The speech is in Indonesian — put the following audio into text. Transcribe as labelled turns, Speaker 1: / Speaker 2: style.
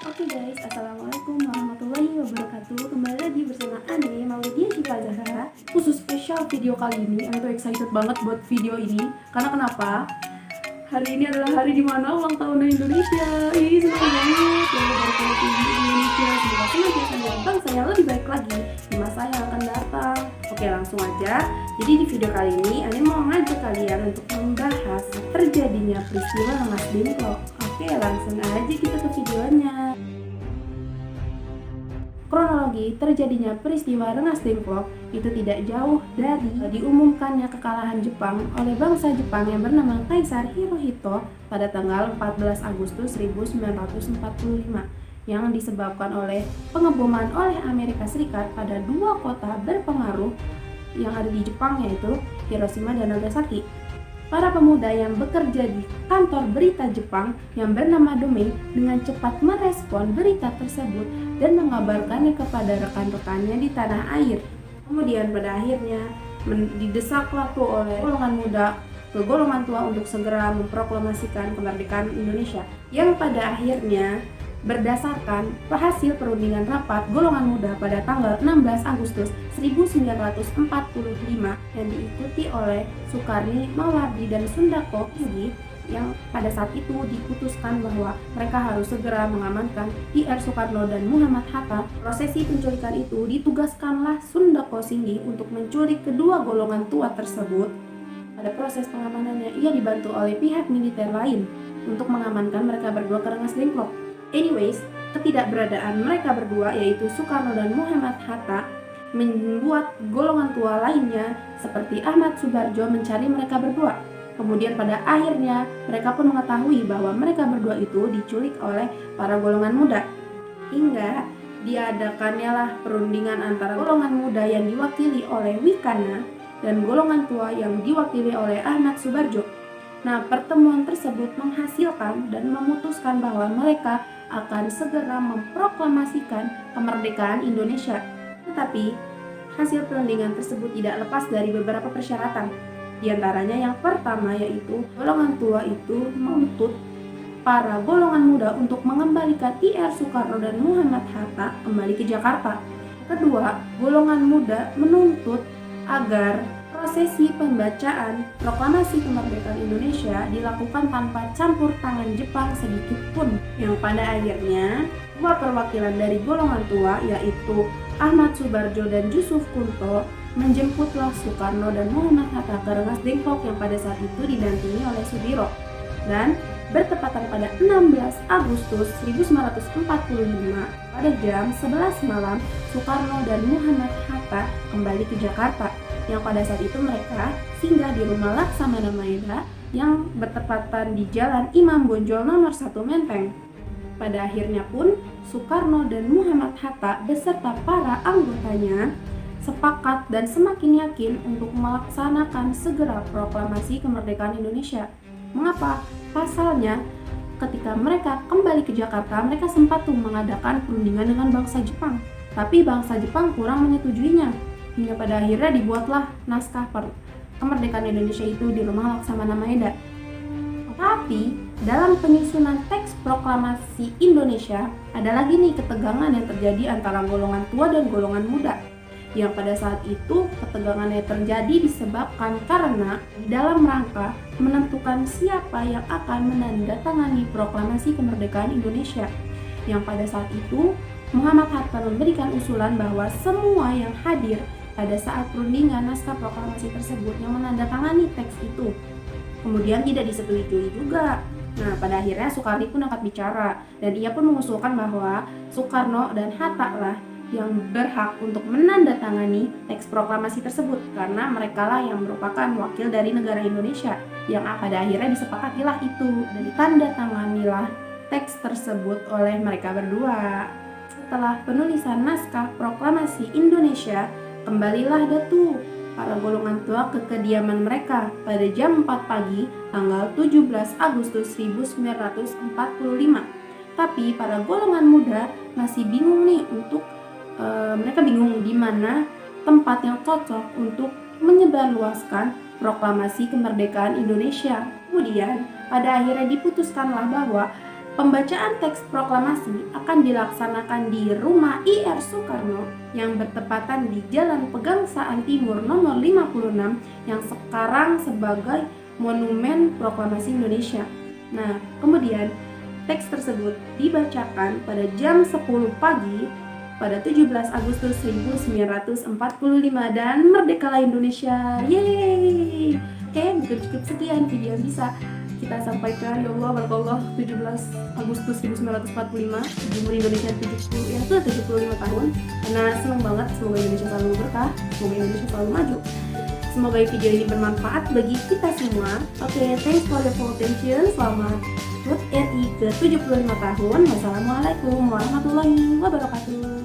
Speaker 1: Oke guys, assalamualaikum warahmatullahi wabarakatuh. Kembali lagi bersama Ane Maudia Syifa Zahra. Khusus spesial video kali ini, Ane tuh excited banget buat video ini. Karena kenapa? Hari ini adalah hari dimana ulang tahun Indonesia. Ih, senang banget. Yang baru tinggi Indonesia. Semoga senantiasa menjadi bangsa yang lebih baik lagi di masa yang akan datang. Oke, langsung aja. Jadi di video kali ini, Ane mau ngajak kalian untuk membahas terjadinya peristiwa Rengas Dengklok. Oke, langsung aja kita ke videonya. Kronologi terjadinya peristiwa Rengas Dengklok itu tidak jauh dari diumumkannya kekalahan Jepang oleh bangsa Jepang yang bernama Kaisar Hirohito pada tanggal 14 Agustus 1945 yang disebabkan oleh pengeboman oleh Amerika Serikat pada dua kota berpengaruh yang ada di Jepang, yaitu Hiroshima dan Nagasaki. Para pemuda yang bekerja di kantor berita Jepang yang bernama Domei dengan cepat merespon berita tersebut dan mengabarkannya kepada rekan-rekannya di tanah air. Kemudian pada akhirnya didesaklah tuh oleh golongan muda ke golongan tua untuk segera memproklamasikan kemerdekaan Indonesia, yang pada akhirnya berdasarkan hasil perundingan rapat golongan muda pada tanggal 16 Agustus 1945 yang diikuti oleh Sukarni, Mawardi, dan Sundako Tinggi, yang pada saat itu diputuskan bahwa mereka harus segera mengamankan Ir Soekarno dan Muhammad Hatta. Prosesi penculikan itu ditugaskanlah Sundako Singgi untuk menculik kedua golongan tua tersebut. Pada proses pengamanannya, ia dibantu oleh pihak militer lain untuk mengamankan mereka berdua ke Rengas Dengklok. Anyways, ketidakberadaan mereka berdua, yaitu Soekarno dan Muhammad Hatta, membuat golongan tua lainnya seperti Ahmad Subarjo mencari mereka berdua. Kemudian pada akhirnya mereka pun mengetahui bahwa mereka berdua itu diculik oleh para golongan muda. Hingga diadakannya lah perundingan antara golongan muda yang diwakili oleh Wikana dan golongan tua yang diwakili oleh Ahmad Subarjo. Nah, pertemuan tersebut menghasilkan dan memutuskan bahwa mereka akan segera memproklamasikan kemerdekaan Indonesia. Tetapi, hasil perundingan tersebut tidak lepas dari beberapa persyaratan. Di antaranya yang pertama, yaitu golongan tua itu menuntut para golongan muda untuk mengembalikan Ir Soekarno dan Muhammad Hatta kembali ke Jakarta. Kedua, golongan muda menuntut agar prosesi pembacaan proklamasi kemerdekaan Indonesia dilakukan tanpa campur tangan Jepang sedikit pun, yang pada akhirnya dua perwakilan dari golongan tua, yaitu Ahmad Subarjo dan Yusuf Kunto, menjemputlah Soekarno dan Muhammad Hatta ke Rengas Dengklok yang pada saat itu didampingi oleh Sudiro. Dan bertepatan pada 16 Agustus 1945 pada jam 11 malam, Soekarno dan Muhammad Hatta kembali ke Jakarta, yang pada saat itu mereka singgah di rumah Laksamana Maeda yang bertepatan di Jalan Imam Bonjol nomor 1 Menteng. Pada akhirnya pun Soekarno dan Muhammad Hatta beserta para anggotanya sepakat dan semakin yakin untuk melaksanakan segera proklamasi kemerdekaan Indonesia. Mengapa? Pasalnya, ketika mereka kembali ke Jakarta, mereka sempat mengadakan perundingan dengan bangsa Jepang. Tapi bangsa Jepang kurang menyetujuinya. Hingga pada akhirnya dibuatlah naskah kemerdekaan Indonesia itu di rumah Laksamana Maeda. Tapi dalam penyusunan teks proklamasi Indonesia, ada lagi nih ketegangan yang terjadi antara golongan tua dan golongan muda. Yang pada saat itu ketegangannya terjadi disebabkan karena dalam rangka menentukan siapa yang akan menandatangani proklamasi kemerdekaan Indonesia. Yang pada saat itu Muhammad Hatta memberikan usulan bahwa semua yang hadir pada saat perundingan naskah proklamasi tersebut yang menandatangani teks itu kemudian tidak disetujui juga. Nah, pada akhirnya Soekarno pun angkat bicara dan ia pun mengusulkan bahwa Soekarno dan Hatta lah yang berhak untuk menandatangani teks proklamasi tersebut karena mereka lah yang merupakan wakil dari negara Indonesia, yang pada akhirnya disepakatilah itu dan ditandatanganilah teks tersebut oleh mereka berdua. Setelah penulisan naskah proklamasi Indonesia, kembalilah datu para golongan tua ke kediaman mereka pada jam 4 pagi tanggal 17 Agustus 1945. Tapi para golongan muda masih bingung nih mereka bingung di mana tempat yang cocok untuk menyebarluaskan proklamasi kemerdekaan Indonesia. Kemudian pada akhirnya diputuskanlah bahwa Pembacaan teks proklamasi akan dilaksanakan di Rumah IR Soekarno yang bertepatan di Jalan Pegangsaan Timur nomor 56 yang sekarang sebagai Monumen Proklamasi Indonesia. Nah, kemudian teks tersebut dibacakan pada jam 10 pagi pada 17 Agustus 1945 dan merdekalah Indonesia. Yeay! Oke, mungkin cukup sekian video yang bisa kita sampaikan. Ya Allah, barakallah, 17 Agustus 1945 umur Indonesia 75 tahun. Karena senang banget, semoga Indonesia selalu berkah, semoga Indonesia selalu maju. Semoga video ini bermanfaat bagi kita semua. Oke, thanks for your attention. Selamat HUT RI ke 75 tahun. Wassalamualaikum warahmatullahi wabarakatuh.